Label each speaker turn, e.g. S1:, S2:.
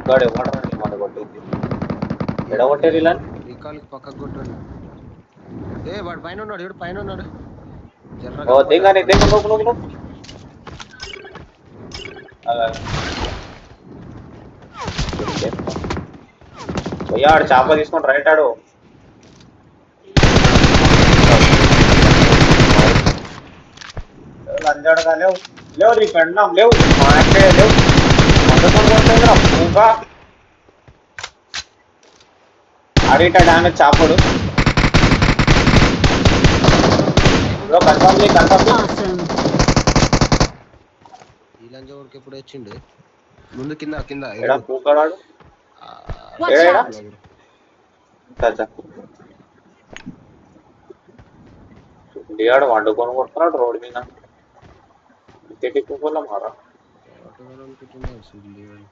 S1: గాడు ఎవడరా మన కొట్టేది ఎడగొట్టేది ఇలా
S2: రీకాల్కి పక్కకు కొట్టండి. వాడు పైన ఉన్నాడు, వీడు పైన ఉన్నాడు.
S1: ఓ దిగానే దిగు నువ్వు పోయాడు చేప తీసుకొని రైట్ ఆడు. లంచాడుగా లేవు లేవు నీ పెండం లేవు మాట్లాడే లేవు మొదలుగా పూగా అడిట డామేజ్ చాపడు
S2: ఈ లంచోడికి ఎప్పుడు వచ్చిండు ముందు కింద కింద
S1: పూకడాడు డియాడు వండుకొని కొడుతున్నాడు రోడ్డు మీద క్రికెట్ ఎక్కువ మారా
S2: అనుకుంటున్నాడు